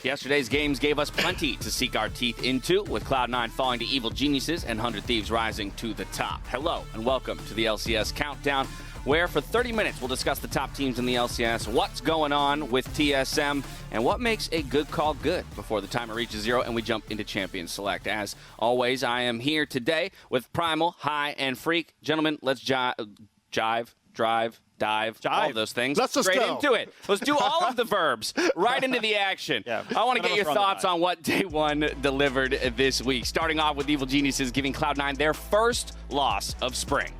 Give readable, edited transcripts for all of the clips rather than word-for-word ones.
Yesterday's games gave us plenty to sink our teeth into, with Cloud9 falling to Evil Geniuses and 100 Thieves rising to the top. Hello, and welcome to the LCS Countdown, where for 30 minutes we'll discuss the top teams in the LCS, what's going on with TSM, and what makes a good call good before the timer reaches 0 and we jump into Champion Select. As always, I am here today with Primal, High, and Freak. Gentlemen, let's dive, all of those things. Let's just straight go. into it. Let's do all of the verbs right into the action. Yeah, I want to get your thoughts on what Day 1 delivered this week. Starting off with Evil Geniuses giving Cloud9 their first loss of spring.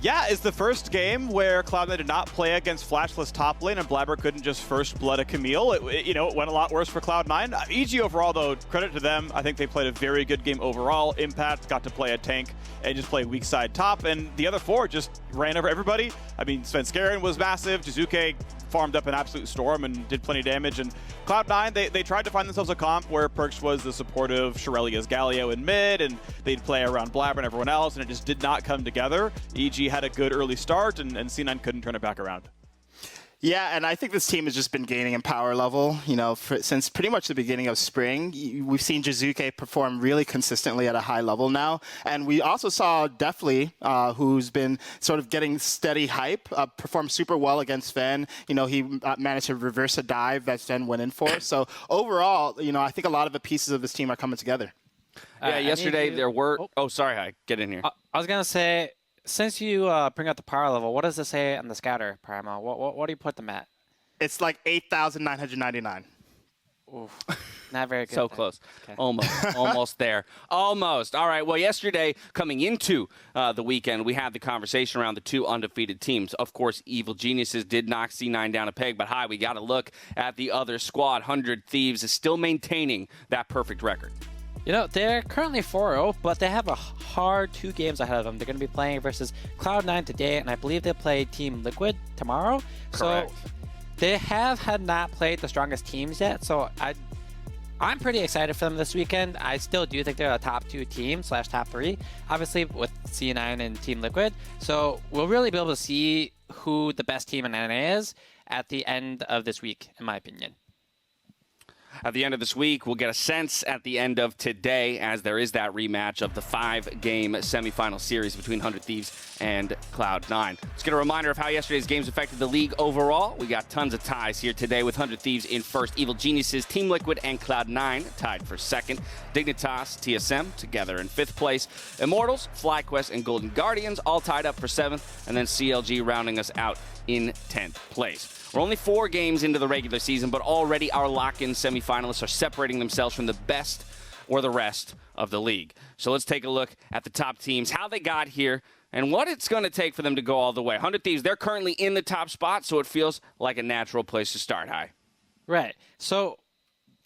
Yeah, it's the first game where Cloud9 did not play against flashless top lane, and Blabber couldn't just first blood a Camille. It went a lot worse for Cloud9. EG overall, though, credit to them. I think they played a very good game overall. Impact got to play a tank and just play weak side top, and the other four just ran over everybody. I mean, Svenskeren was massive. Jizuke farmed up an absolute storm and did plenty of damage. And Cloud9, they tried to find themselves a comp where Perkz was the supportive Shirelia's Galio in mid, and they'd play around Blabber and everyone else, and it just did not come together. EG had a good early start, and C9 couldn't turn it back around. Yeah, and I think this team has just been gaining in power level, since pretty much the beginning of spring. We've seen Jizuke perform really consistently at a high level now. And we also saw Deftly, who's been sort of getting steady hype, perform super well against Sven. He managed to reverse a dive that Sven went in for. So overall, I think a lot of the pieces of this team are coming together. Yeah, yesterday there were... Oh, sorry, Hi. Get in here. I was going to say... Since you bring up the power level, what does it say on the scatter, Primo? What do you put them at? It's like 8,999. Oof. Not very good. So then. close. Okay. Almost there. Almost. All right. Well, yesterday, coming into the weekend, we had the conversation around the two undefeated teams. Of course, Evil Geniuses did knock C9 down a peg, but Hi, we got to look at the other squad. 100 Thieves is still maintaining that perfect record. They're currently 4-0, but they have a hard 2 games ahead of them. They're going to be playing versus Cloud9 today, and I believe they play Team Liquid tomorrow. Correct. So they had not played the strongest teams yet, so I'm pretty excited for them this weekend. I still do think they're a top 2 team / top 3, obviously with C9 and Team Liquid. So we'll really be able to see who the best team in NA is at the end of this week, in my opinion. At the end of this week, we'll get a sense at the end of today, as there is that rematch of the 5-game semifinal series between 100 Thieves and Cloud9. Let's get a reminder of how yesterday's games affected the league overall. We got tons of ties here today with 100 Thieves in first, Evil Geniuses, Team Liquid, and Cloud9 tied for second. Dignitas, TSM together in 5th place. Immortals, FlyQuest, and Golden Guardians all tied up for 7th, and then CLG rounding us out in 10th place. We're only 4 games into the regular season, but already our lock-in semifinalists are separating themselves from the best or the rest of the league. So let's take a look at the top teams, how they got here, and what it's going to take for them to go all the way. 100 Thieves, they're currently in the top spot, so it feels like a natural place to start. Hi. Right. So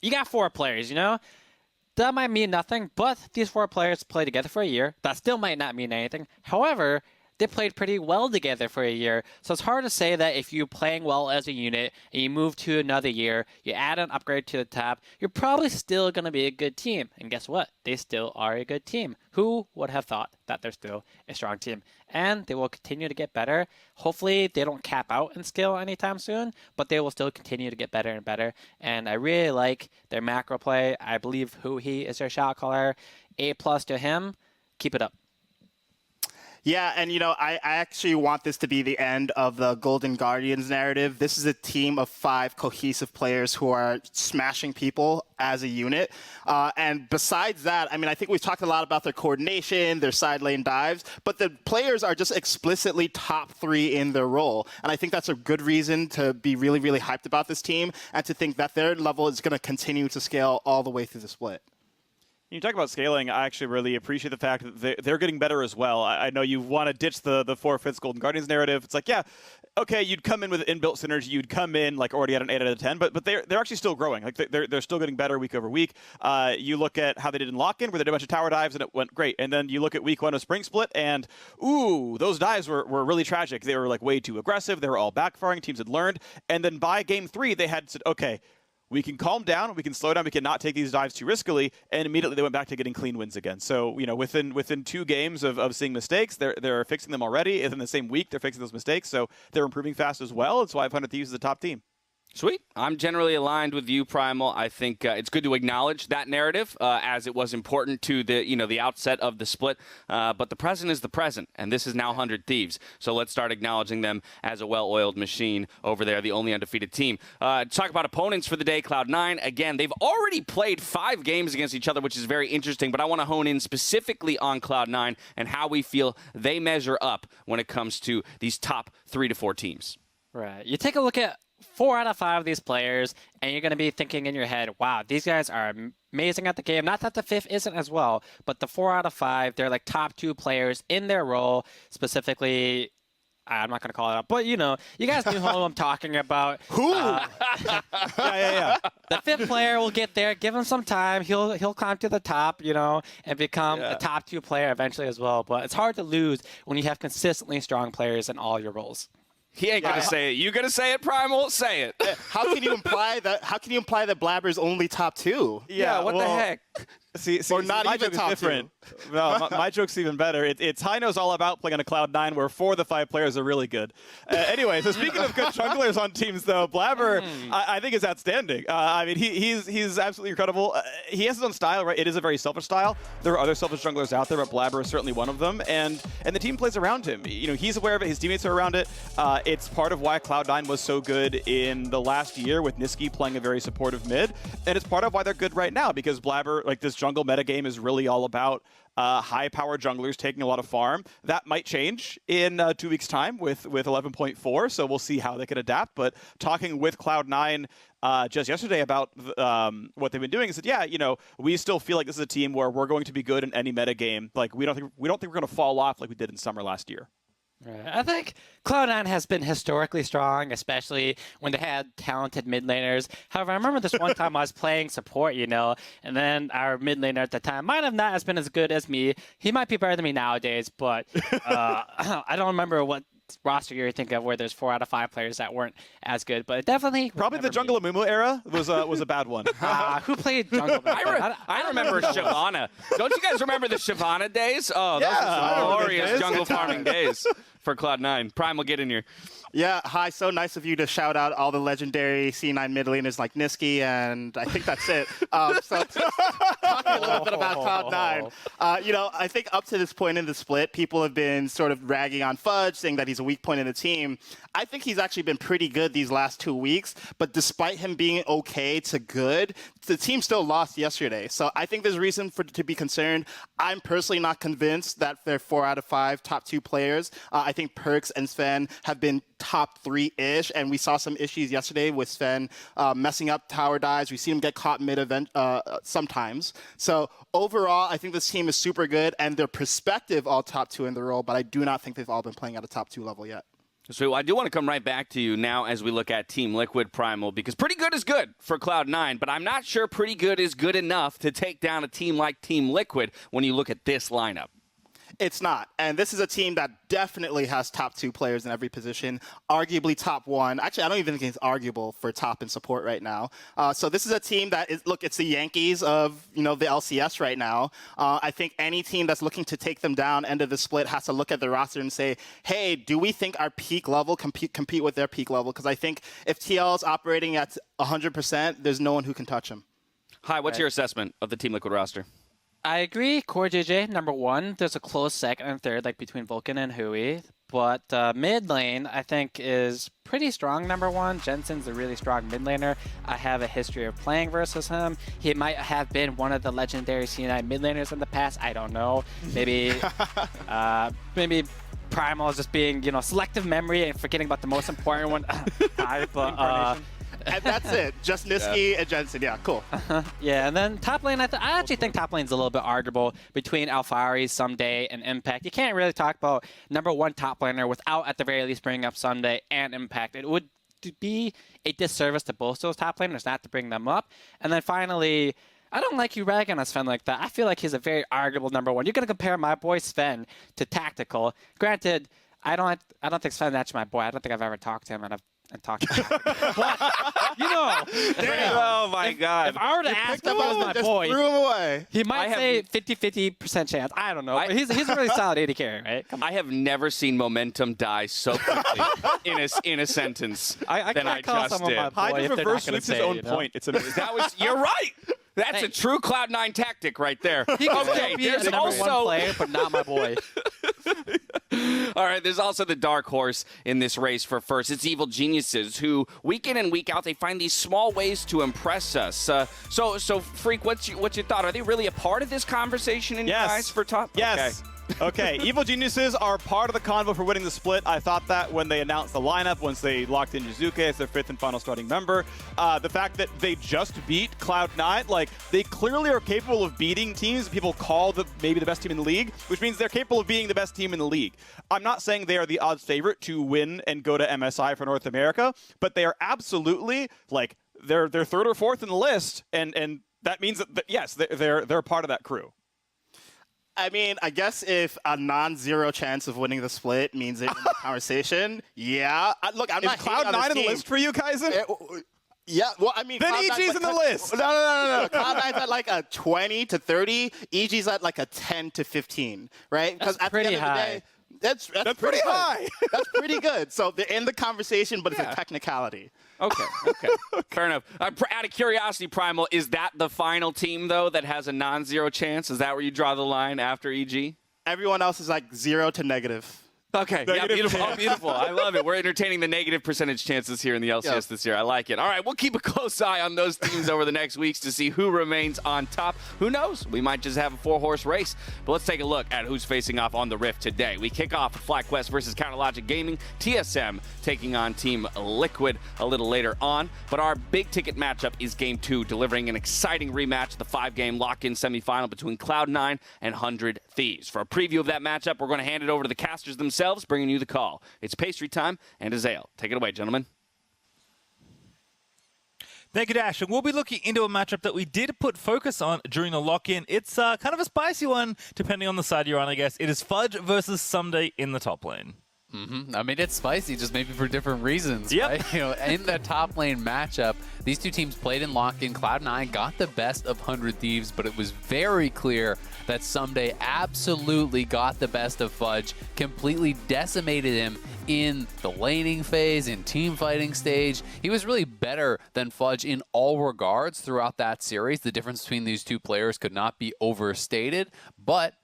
you got 4 players, That might mean nothing, but these 4 players play together for a year. That still might not mean anything. However, they played pretty well together for a year. So it's hard to say that if you're playing well as a unit and you move to another year, you add an upgrade to the top, you're probably still going to be a good team. And guess what? They still are a good team. Who would have thought that they're still a strong team? And they will continue to get better. Hopefully they don't cap out in skill anytime soon, but they will still continue to get better and better. And I really like their macro play. I believe Huhi is their shot caller. A+ to him. Keep it up. Yeah, and I actually want this to be the end of the Golden Guardians narrative. This is a team of 5 cohesive players who are smashing people as a unit. And besides that, I think we've talked a lot about their coordination, their side lane dives, but the players are just explicitly top 3 in their role. And I think that's a good reason to be really, really hyped about this team and to think that their level is going to continue to scale all the way through the split. You talk about scaling, I actually really appreciate the fact that they're getting better as well. I know you want to ditch the 4/5 Golden Guardians narrative. It's like, yeah, okay, you'd come in with inbuilt synergy, you'd come in like already at an 8 out of 10, but they're actually still growing. Like they're still getting better week over week. You look at how they did in Lock-In, where they did a bunch of tower dives and it went great. And then you look at week 1 of Spring Split, and ooh, those dives were really tragic. They were like way too aggressive. They were all backfiring. Teams had learned. And then by game 3, they had said, okay, we can calm down, we can slow down, we can not take these dives too riskily, and immediately they went back to getting clean wins again. So, within 2 games of seeing mistakes, they're fixing them already. In the same week, they're fixing those mistakes, so they're improving fast as well. It's why 100 Thieves is the top team. Sweet. I'm generally aligned with you, Primal. I think it's good to acknowledge that narrative as it was important to the outset of the split. But the present is the present, and this is now 100 Thieves. So let's start acknowledging them as a well-oiled machine over there, the only undefeated team. Talk about opponents for the day, Cloud9. Again, they've already played 5 games against each other, which is very interesting. But I want to hone in specifically on Cloud9 and how we feel they measure up when it comes to these top 3 to 4 teams. Right. You take a look at 4 out of 5 of these players, and you're going to be thinking in your head, wow, these guys are amazing at the game. Not that the 5th isn't as well, but the 4 out of 5, they're like top 2 players in their role, specifically. I'm not going to call it out, but you guys know who I'm talking about. Who? Yeah. The 5th player will get there. Give him some time. He'll climb to the top, and become a top 2 player eventually as well. But it's hard to lose when you have consistently strong players in all your roles. He ain't gonna say it. You gonna say it, Primal? Say it. How can you imply that? How can you imply that Blabber's only top 2? Yeah. What the heck? See, Or not my even joke top is different. No, my joke's even better. It's High No's all about playing on a Cloud9 where 4 of the 5 players are really good. Anyway, so speaking of good junglers on teams, though, Blabber, I think is outstanding. I mean, he's absolutely incredible. He has his own style, right? It is a very selfish style. There are other selfish junglers out there, but Blabber is certainly one of them. And the team plays around him. He's aware of it. His teammates are around it. It's part of why Cloud9 was so good in the last year with Niski playing a very supportive mid. And it's part of why they're good right now because Blabber, like this jungle metagame is really all about high-power junglers taking a lot of farm. That might change in 2 weeks' time with 11.4, so we'll see how they can adapt. But talking with Cloud9 just yesterday about what they've been doing, he said, we still feel like this is a team where we're going to be good in any metagame. Like we don't think we're going to fall off like we did in summer last year. Right. I think Cloud9 has been historically strong, especially when they had talented mid laners. However, I remember this one time I was playing support, and then our mid laner at the time might have not been as good as me. He might be better than me nowadays, but I don't remember what roster you're thinking of where there's 4 out of 5 players that weren't as good, but definitely probably the Jungle Amumu era was a bad one. Who played jungle? I remember Shyvana. Don't you guys remember the Shyvana days? Oh, those were some glorious jungle farming days for Cloud9. Primal, get in here. Yeah, hi. So nice of you to shout out all the legendary C9 mid laners like Niski, and I think that's it. So talking a little bit about Cloud9, I think up to this point in the split, people have been sort of ragging on Fudge, saying that he's a weak point in the team. I think he's actually been pretty good these last 2 weeks, but despite him being okay to good, the team still lost yesterday. So I think there's reason to be concerned. I'm personally not convinced that they're 4 out of 5 top 2 players. I think Perks and Sven have been top 3-ish, and we saw some issues yesterday with Sven messing up tower dives. We've seen him get caught mid-event sometimes. So overall, I think this team is super good, and their perspective all top 2 in the role, but I do not think they've all been playing at a top 2 level yet. So I do want to come right back to you now as we look at Team Liquid Primal, because pretty good is good for Cloud9, but I'm not sure pretty good is good enough to take down a team like Team Liquid when you look at this lineup. It's not. And this is a team that definitely has top 2 players in every position, arguably top 1. Actually, I don't even think it's arguable for top in support right now. So this is a team that is, look, it's the Yankees of, the LCS right now. I think any team that's looking to take them down end of the split has to look at the roster and say, hey, do we think our peak level compete with their peak level? Because I think if TL is operating at 100%, there's no one who can touch him. Hi, what's your assessment of the Team Liquid roster? I agree. Core JJ, number 1. There's a close second and third, like between Vulcan and Hui. But mid lane, I think, is pretty strong, number 1. Jensen's a really strong mid laner. I have a history of playing versus him. He might have been one of the legendary C9 mid laners in the past. I don't know. Maybe Primal is just being, selective memory and forgetting about the most important one. And that's it. Just Niski and Jensen. Yeah, cool. Yeah, and then top lane, I actually think top lane's a little bit arguable between Alphari, Someday, and Impact. You can't really talk about number 1 top laner without, at the very least, bringing up Someday and Impact. It would be a disservice to both those top laners not to bring them up. And then finally, I don't like you ragging on Sven like that. I feel like he's a very arguable number 1. You're going to compare my boy Sven to Tactical. Granted, I don't think Sven's actually my boy. I don't think I've ever talked to him, and I've and talk about it. But, you know, Oh my God. if I were to ask him about my Just boy, threw him away. he might say 50% chance. I don't know. But he's a really solid AD carry, right? Come on. I have never seen momentum die so quickly in a sentence I than I can't call just someone did. my boy Hyde if just they're reverse not going to sweeps his say, own you know? point. It's amazing. You're right. That's a Hey. true Cloud9 tactic right there. He can Okay, still be there's a number one also player, but not my boy. all right. There's also the dark horse in this race for first. It's Evil Geniuses, who week in and week out they find these small ways to impress us. So Freak, what's your thought? Are they really a part of this conversation in your eyes for top? Yes. Okay, Evil Geniuses are part of the convo for winning the split. I thought that when they announced the lineup, once they locked in Jizuke as their 5th and final starting member. The fact that they just beat Cloud9, like, they clearly are capable of beating teams that people call maybe the best team in the league, which means they're capable of being the best team in the league. I'm not saying they are the odds favorite to win and go to MSI for North America, but they are absolutely, like, they're 3rd or 4th in the list, and that means that yes, they're part of that crew. I mean, I guess if a non-zero chance of winning the split means they're in the conversation, yeah. Look, I'm Is not hating on this Cloud9 on the team. list for you, Kaizen? Yeah, well, I mean, Then Cloud9's EG's in the list. No. Cloud9's at like a 20 to 30. EG's at like a 10 to 15, right? Because That's at the end pretty of the high. day, that's pretty pretty good. high. That's pretty good. So they're in the conversation, but it's Yeah. a technicality. Okay. Fair enough. Out of curiosity, Primal, is that the final team, though, that has a non-zero chance? Is that where you draw the line after EG? Everyone else is like 0 to negative. Okay. Yeah, Negative beautiful. chance. Oh, beautiful. I love it. We're entertaining the negative percentage chances here in the LCS Yeah. this year. I like it. All right, we'll keep a close eye on those teams over the next weeks to see who remains on top. Who knows? We might just have a 4-horse race. But let's take a look at who's facing off on the Rift today. We kick off with FlyQuest versus Counterlogic Gaming. TSM taking on Team Liquid a little later on. But our big ticket matchup is Game 2, delivering an exciting rematch of the 5-game lock-in semifinal between Cloud9 and 100 Thieves. For a preview of that matchup, we're going to hand it over to the casters themselves, bringing you the call. It's pastry time, and Azael. Take it away, gentlemen. Thank you, Dash. And we'll be looking into a matchup that we did put focus on during the lock-in. It's kind of a spicy one, depending on the side you're on, I guess. It is Fudge versus Someday in the top lane. I mean, it's spicy, just maybe for different reasons, Yep. right? You know, in the top lane matchup, these two teams played in lock-in. Cloud9 got the best of 100 Thieves, but it was very clear that Someday absolutely got the best of Fudge, completely decimated him in the laning phase, in team fighting stage. He was really better than Fudge in all regards throughout that series. The difference between these two players could not be overstated, but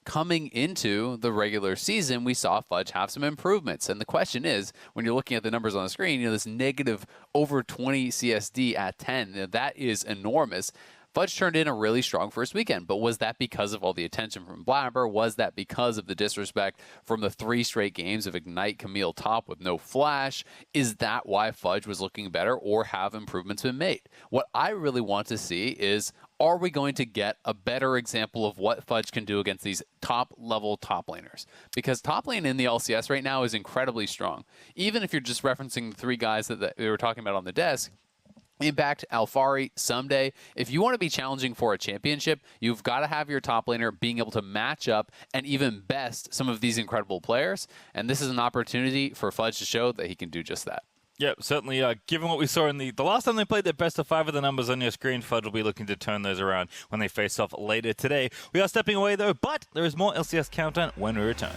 coming into the regular season, we saw Fudge have some improvements. And the question is, when you're looking at the numbers on the screen, you know, this negative over 20 CSD at 10, you know, that is enormous. Fudge turned in a really strong first weekend, but was that because of all the attention from Blabber? Was that because of the disrespect from the 3 straight games of Ignite Camille top with no flash? Is that why Fudge was looking better, or have improvements been made? What I really want to see is, are we going to get a better example of what Fudge can do against these top-level top laners? Because top lane in the LCS right now is incredibly strong. Even if you're just referencing the 3 guys that we were talking about on the desk, Impact, Alfari, Someday. If you want to be challenging for a championship, you've got to have your top laner being able to match up and even best some of these incredible players. And this is an opportunity for Fudge to show that he can do just that. Yep, certainly. Given what we saw in the last time they played their best of 5 of the numbers on your screen, Fudge will be looking to turn those around when they face off later today. We are stepping away, though, but there is more LCS Countdown when we return.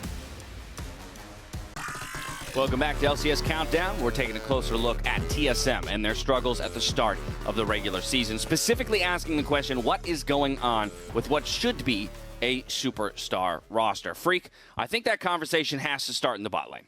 Welcome back to LCS Countdown. We're taking a closer look at TSM and their struggles at the start of the regular season, specifically asking the question, what is going on with what should be a superstar roster? Freak, I think that conversation has to start in the bot lane.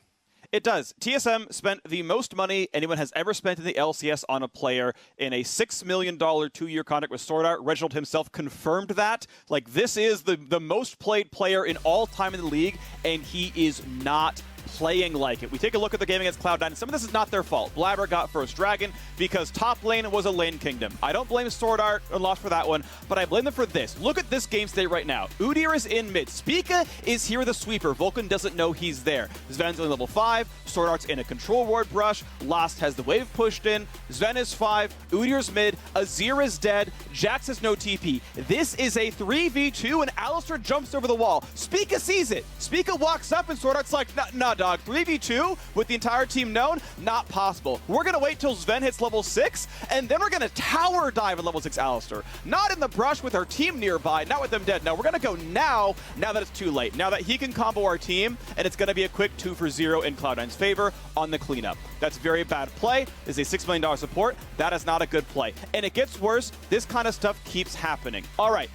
It does. TSM spent the most money anyone has ever spent in the LCS on a player in a $6 million 2-year contract with Sword Art. Reginald himself confirmed that. Like, this is the most played player in all time in the league, and he is not playing like it. We take a look at the game against Cloud9, and some of this is not their fault. Blabber got first Dragon because top lane was a lane kingdom. I don't blame Sword Art and lost for that one, but I blame them for this. Look at this game state right now. Udyr is in mid. Spica is here with a sweeper. Vulcan doesn't know he's there. Sven's only level 5. Sword Art's in a control ward brush. Lost has the wave pushed in. Sven is 5. Udyr's mid. Azir is dead. Jax has no TP. This is a 3v2, and Alistar jumps over the wall. Spica sees it. Spica walks up, and Sword Art's like, nah, dog. 3v2 with the entire team known, not possible. We're going to wait till Sven hits level 6, and then we're going to tower dive at level 6 Alistar. Not in the brush with our team nearby, not with them dead. No, we're going to go now that it's too late. Now that he can combo our team, and it's going to be a quick 2-for-0 in Cloud9's favor on the cleanup. That's very bad play. This is a $6 million support. That is not a good play. And it gets worse. This kind of stuff keeps happening. All right.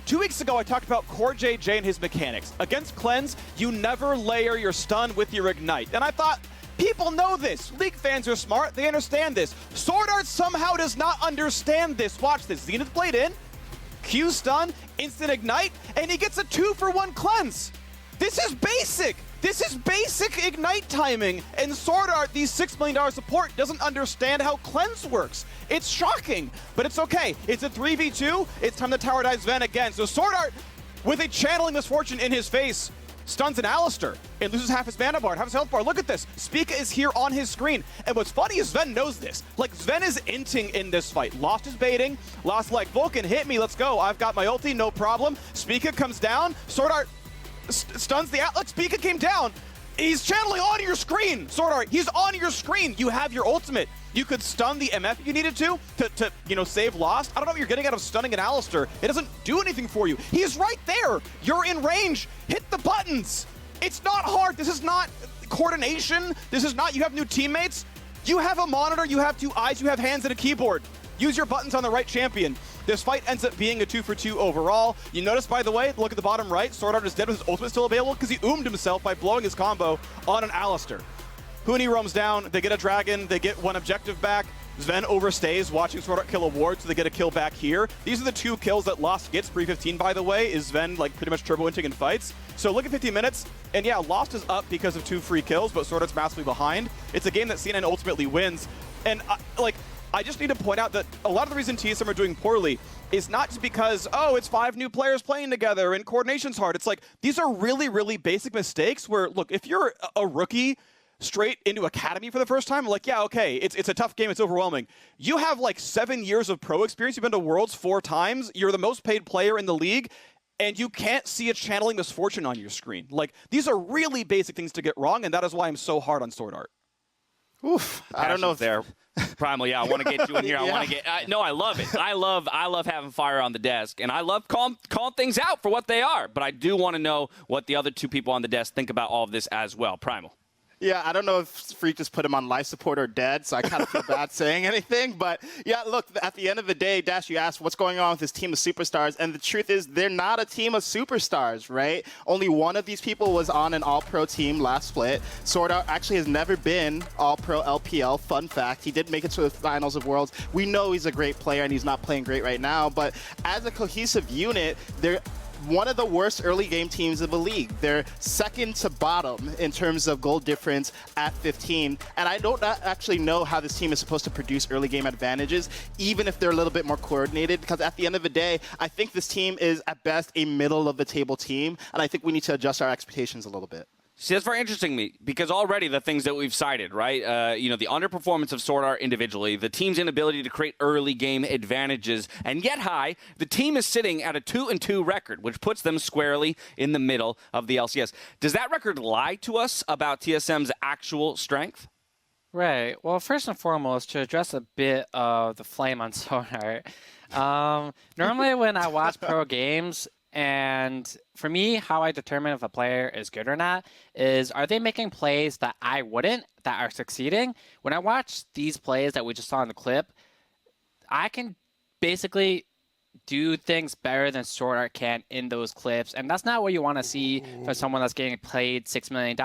2 weeks ago, I talked about Core JJ and his mechanics. Against Cleanse, you never layer your stun with your Ignite. And I thought, people know this. League fans are smart. They understand this. Sword Art somehow does not understand this. Watch this. Zenith played in, Q stun, instant Ignite, and he gets a 2-for-1 Cleanse. This is basic. This is basic Ignite timing, and Sword Art, these $6 million support, doesn't understand how Cleanse works. It's shocking, but it's okay. It's a 3v2. It's time to tower dive Sven again. So Sword Art, with a channeling misfortune in his face, stuns an Alistar. It loses half his mana bar, half his health bar. Look at this. Spica is here on his screen. And what's funny is Sven knows this. Like, Sven is inting in this fight. Lost his baiting. Lost like, Vulcan, hit me. Let's go. I've got my ulti. No problem. Spica comes down. Sword Art stuns the Atlas. Spica came down. He's channeling on your screen. Sword Art, he's on your screen. You have your ultimate. You could stun the MF if you needed to save Lost. I don't know what you're getting out of stunning an Alistar. It doesn't do anything for you. He's right there. You're in range. Hit the buttons. It's not hard. This is not coordination. This is not you have new teammates. You have a monitor. You have 2 eyes. You have hands and a keyboard. Use your buttons on the right champion. This fight ends up being a 2-for-2 overall. You notice, by the way, look at the bottom right, Sword Art is dead with his ultimate still available because he oomed himself by blowing his combo on an Alistar. Huni roams down, they get a dragon, they get 1 objective back. Sven overstays watching Sword Art kill a ward, so they get a kill back here. These are the 2 kills that Lost gets pre-15, by the way, is Sven like pretty much turbo-inting in fights. So look at 15 minutes, and yeah, Lost is up because of 2 free kills, but Sword Art's massively behind. It's a game that CNN ultimately wins, and I just need to point out that a lot of the reason TSM are doing poorly is not just because, oh, it's 5 new players playing together and coordination's hard. It's like, these are really, really basic mistakes where, look, if you're a rookie straight into Academy for the first time, like, yeah, okay, it's a tough game, it's overwhelming. You have like 7 years of pro experience, you've been to Worlds 4 times, you're the most paid player in the league, and you can't see a channeling misfortune on your screen. Like, these are really basic things to get wrong, and that is why I'm so hard on Sword Art. Oof, I don't know if there. Primal, yeah, I want to get you in here. Yeah. I want to get. No, I love it. I love having fire on the desk, and I love calling things out for what they are. But I do want to know what the other 2 people on the desk think about all of this as well. Primal. Yeah, I don't know if Freak just put him on life support or dead, so I kind of feel bad saying anything. But yeah, look, at the end of the day, Dash, you asked what's going on with this team of superstars, and the truth is they're not a team of superstars, right? Only one of these people was on an all-pro team last split. Sword Art actually has never been all-pro LPL. Fun fact, he did make it to the finals of Worlds. We know he's a great player, and he's not playing great right now, but as a cohesive unit, they're one of the worst early game teams in the league. They're second to bottom in terms of goal difference at 15. And I don't actually know how this team is supposed to produce early game advantages, even if they're a little bit more coordinated, because at the end of the day, I think this team is at best a middle of the table team. And I think we need to adjust our expectations a little bit. See, that's very interesting to me, because already the things that we've cited, right? The underperformance of Sword Art individually, the team's inability to create early game advantages, and yet high, the team is sitting at a 2-2 record, which puts them squarely in the middle of the LCS. Does that record lie to us about TSM's actual strength? Right. Well, first and foremost, to address a bit of the flame on Sword Art, normally when I watch pro games, and for me, how I determine if a player is good or not is, are they making plays that I wouldn't, that are succeeding? When I watch these plays that we just saw in the clip, I can basically do things better than Sword Art can in those clips, and that's not what you want to see for someone that's getting paid $6 million.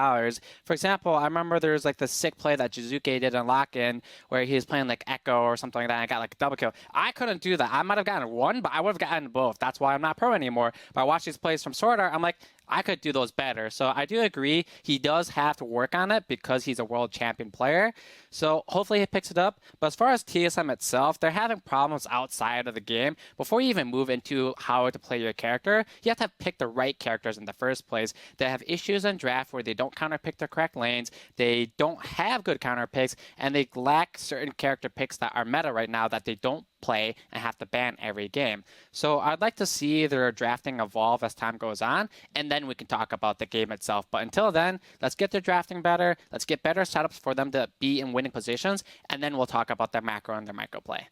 For example, I remember there was like the sick play that Jizuke did in Lock-In where he was playing like Echo or something like that, and I got like a double kill. I couldn't do that. I might have gotten one, but I would have gotten both. That's why I'm not pro anymore. But I watch these plays from Sword Art, I'm like, I could do those better. So I do agree he does have to work on it because he's a world champion player. So hopefully he picks it up. But as far as TSM itself, they're having problems outside of the game. Before you even move into how to play your character, you have to pick the right characters in the first place. They have issues in draft where they don't counterpick the correct lanes, they don't have good counter picks, and they lack certain character picks that are meta right now that they don't play and have to ban every game. So I'd like to see their drafting evolve as time goes on, and then we can talk about the game itself. But until then, let's get their drafting better. Let's get better setups for them to be in winning positions, and then we'll talk about their macro and their micro play.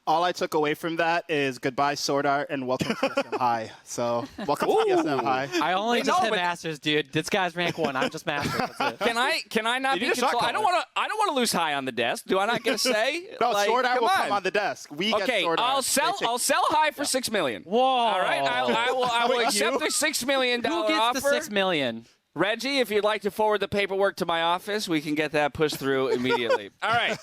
All I took away from that is goodbye Sword Art and welcome to TSM High. So welcome to TSM High. I only just hit but- Masters, dude. This guy's rank 1. I'm just Masters. That's it. Can I not You be need a shot controlled? I don't caller. want to lose high on the desk. Do I not get a say? No, Like, Sword Art will on. come on the desk. We get Okay, Sword Art. I'll sell high for $6 million. Whoa. All right, I will Wait, accept you? the $6 million Who gets offer. the $6 million? Reggie, if you'd like to forward the paperwork to my office, we can get that pushed through immediately. All right.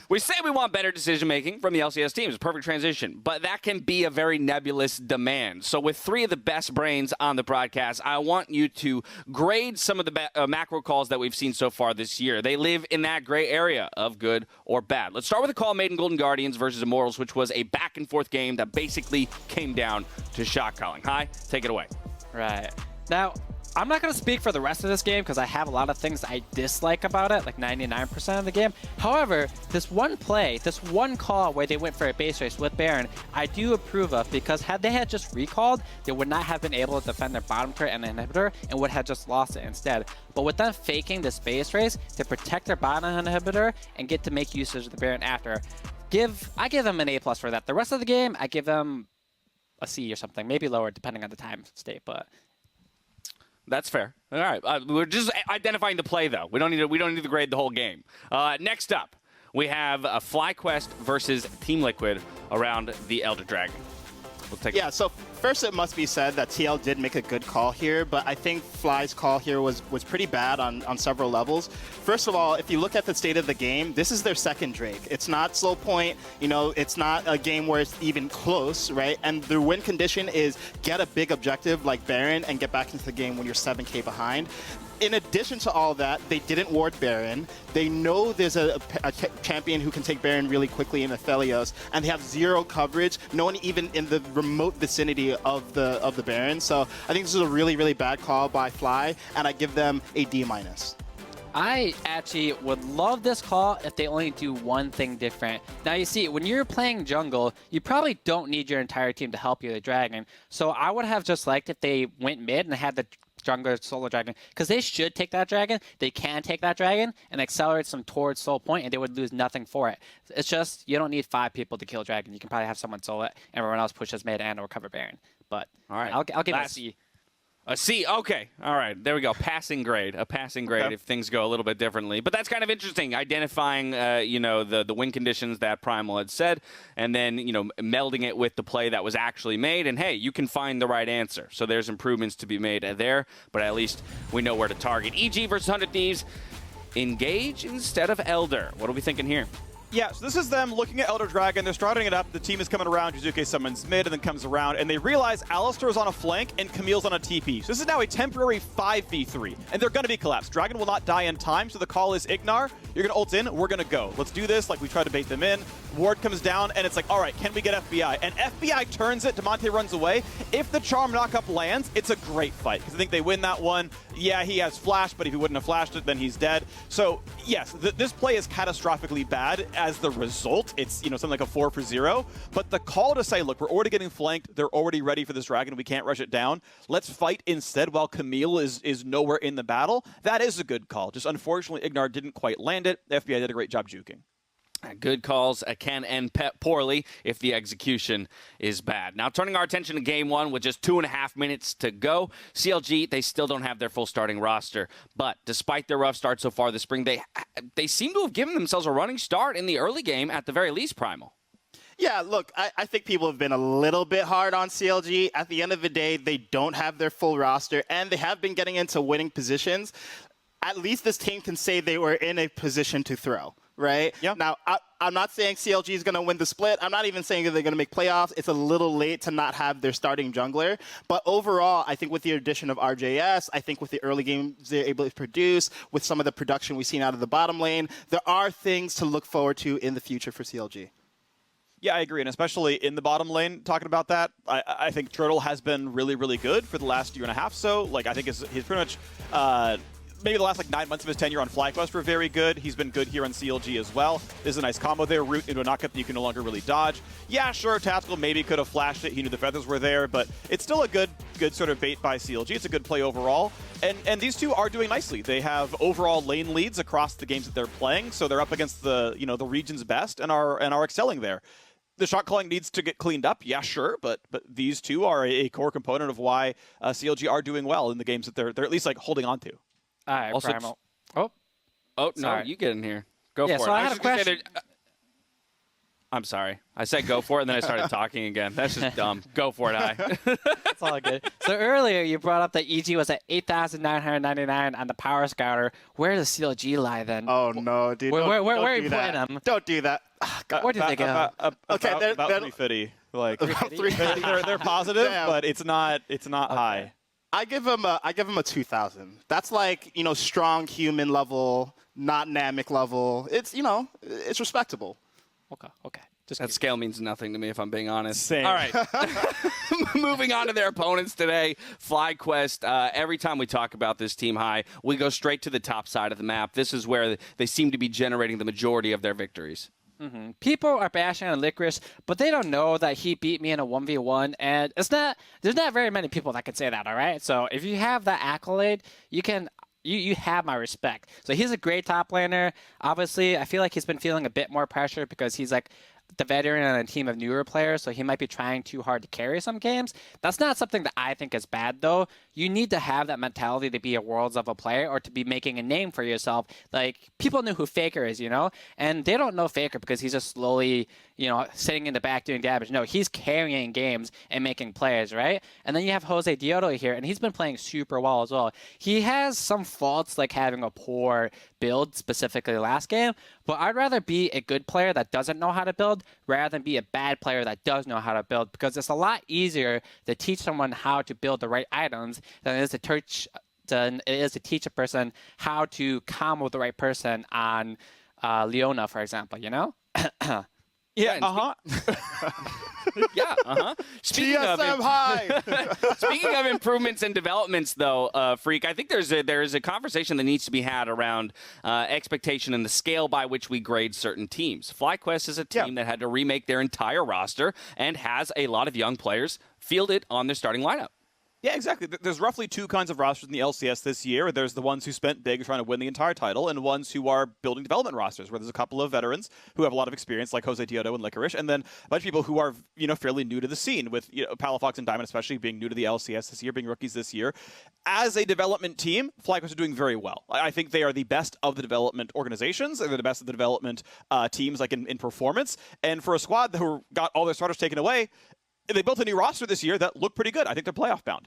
We say we want better decision-making from the LCS teams. Perfect transition. But that can be a very nebulous demand. So with 3 of the best brains on the broadcast, I want you to grade some of the macro calls that we've seen so far this year. They live in that gray area of good or bad. Let's start with a call made in Golden Guardians versus Immortals, which was a back-and-forth game that basically came down to shot calling. Hi, take it away. Right. Now, I'm not going to speak for the rest of this game because I have a lot of things I dislike about it, like 99% of the game. However, this one play, this one call where they went for a base race with Baron, I do approve of, because had they had just recalled, they would not have been able to defend their bottom turret and inhibitor and would have just lost it instead. But with them faking this base race to protect their bottom inhibitor and get to make usage of the Baron after, I give them an A+ for that. The rest of the game, I give them a C or something, maybe lower depending on the time state, but... That's fair. All right, we're just identifying the play, though. We don't need to grade the whole game. Next up, we have a FlyQuest versus Team Liquid around the Elder Dragon. We'll take Yeah, so first it must be said that TL did make a good call here, but I think Fly's call here was pretty bad on several levels. First of all, if you look at the state of the game, this is their second Drake. It's not slow point, it's not a game where it's even close, right? And their win condition is get a big objective like Baron and get back into the game when you're 7k behind. In addition to all that, they didn't ward Baron. They know there's a champion who can take Baron really quickly in Aphelios, and they have zero coverage, no one even in the remote vicinity of the Baron. So I think this is a really, really bad call by Fly, and I give them a D-. I actually would love this call if they only do one thing different. Now, you see, when you're playing jungle, you probably don't need your entire team to help you the dragon. So I would have just liked if they went mid and had the jungler solo dragon, because they should take that dragon. They can take that dragon and accelerate them towards soul point, and they would lose nothing for it. It's just you don't need 5 people to kill dragon. You can probably have someone solo it, and everyone else pushes mid and or cover Baron. But All right. I'll give it a C. A C, okay. All right, there we go. Passing grade. A passing grade Okay. if things go a little bit differently. But that's kind of interesting, identifying, the win conditions that Primal had said, and then, melding it with the play that was actually made. And, hey, you can find the right answer. So there's improvements to be made there, but at least we know where to target. EG versus 100 Thieves. Engage instead of Elder. What are we thinking here? Yeah, so this is them looking at Elder Dragon. They're starting it up. The team is coming around. Jizuke summons mid and then comes around. And they realize Alistar's on a flank and Camille's on a TP. So this is now a temporary 5v3. And they're going to be collapsed. Dragon will not die in time. So the call is Ignar. You're going to ult in. We're going to go. Let's do this. Like we try to bait them in. Ward comes down and it's like, all right, can we get FBI? And FBI turns it. Demonte runs away. If the charm knockup lands, it's a great fight. Because I think they win that one. Yeah, he has flash, but if he wouldn't have flashed it, then he's dead. So yes, this play is catastrophically bad. As the result, it's something like a 4 for 0. But the call to say, look, we're already getting flanked. They're already ready for this dragon. We can't rush it down. Let's fight instead while Camille is nowhere in the battle. That is a good call. Just unfortunately, Ignar didn't quite land it. The FBI did a great job juking. Good calls can end poorly if the execution is bad. Now, turning our attention to Game 1 with just 2.5 minutes to go. CLG, they still don't have their full starting roster. But despite their rough start so far this spring, they seem to have given themselves a running start in the early game, at the very least, Primal. Yeah, look, I think people have been a little bit hard on CLG. At the end of the day, they don't have their full roster, and they have been getting into winning positions. At least this team can say they were in a position to throw. Right? Yeah. Now, I'm not saying CLG is going to win the split. I'm not even saying that they're going to make playoffs. It's a little late to not have their starting jungler. But overall, I think with the addition of RJS, I think with the early games they're able to produce, with some of the production we've seen out of the bottom lane, there are things to look forward to in the future for CLG. Yeah, I agree, and especially in the bottom lane, talking about that, I think Turtle has been really, really good for the last year and a half. So, like, I think he's pretty much maybe the last 9 months of his tenure on FlyQuest were very good. He's been good here on CLG as well. There's a nice combo there, root into a knockup that you can no longer really dodge. Yeah, sure, Tactical maybe could have flashed it. He knew the feathers were there, but it's still a good sort of bait by CLG. It's a good play overall. And these two are doing nicely. They have overall lane leads across the games that they're playing, so they're up against the the region's best and are excelling there. The shot calling needs to get cleaned up, yeah, sure, but these two are a core component of why CLG are doing well in the games that they're at least holding on to. All right, Also, Primal. Oh, no, Sorry. you get in here. Go for so it. I had was a just gonna say question. I'm sorry. I said go for it, and then I started talking again. That's just dumb. Go for it, I. It's all good. So earlier you brought up that EG was at 8,999 on the Power Scouter. Where does CLG lie then? Oh no, dude! Where don't are you do putting that. them? Don't do that. Where do they go? Okay, they're- about they're- 350. About 350. They're positive, Damn. but it's not high. I give him a 2,000. That's strong human level, not Namek level. It's it's respectable. Okay. Just That scale means nothing to me, if I'm being honest. Same. All right. Moving on to their opponents today, FlyQuest. Every time we talk about this team high, we go straight to the top side of the map. This is where they seem to be generating the majority of their victories. People are bashing on Licorice, but they don't know that he beat me in a 1v1, and there's not very many people that can say that, all right? So if you have that accolade, you have my respect. So he's a great top laner. Obviously, I feel like he's been feeling a bit more pressure because he's the veteran on a team of newer players, so he might be trying too hard to carry some games. That's not something that I think is bad, though. You need to have that mentality to be a worlds level player or to be making a name for yourself. People knew who Faker is, and they don't know Faker because he's just slowly, sitting in the back doing damage. No, he's carrying games and making plays, right? And then you have Jose Diodo here, and he's been playing super well as well. He has some faults, like having a poor build, specifically last game, but I'd rather be a good player that doesn't know how to build rather than be a bad player that does know how to build, because it's a lot easier to teach someone how to build the right items than it is to teach a person how to combo the right person on Leona, for example, Yeah, Yeah, Speaking TSM high. Speaking of improvements and developments, though, Freak, I think there's a conversation that needs to be had around expectation and the scale by which we grade certain teams. FlyQuest is a team that had to remake their entire roster and has a lot of young players fielded on their starting lineup. Yeah, exactly. There's roughly two kinds of rosters in the LCS this year. There's the ones who spent big trying to win the entire title, and ones who are building development rosters, where there's a couple of veterans who have a lot of experience, like Jose Diodo and Licorice, and then a bunch of people who are fairly new to the scene, with Palafox and Diamond especially being new to the LCS this year, being rookies this year. As a development team, FlyQuest are doing very well. I think they are the best of the development organizations. They're the best of the development teams, in performance. And for a squad who got all their starters taken away, they built a new roster this year that looked pretty good. I think they're playoff bound.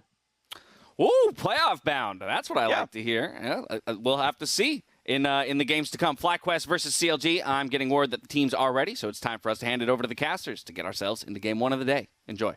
Ooh, playoff bound. That's what I like to hear. Yeah, we'll have to see in the games to come. FlyQuest versus CLG. I'm getting word that the teams are ready, so it's time for us to hand it over to the casters to get ourselves into game one of the day. Enjoy.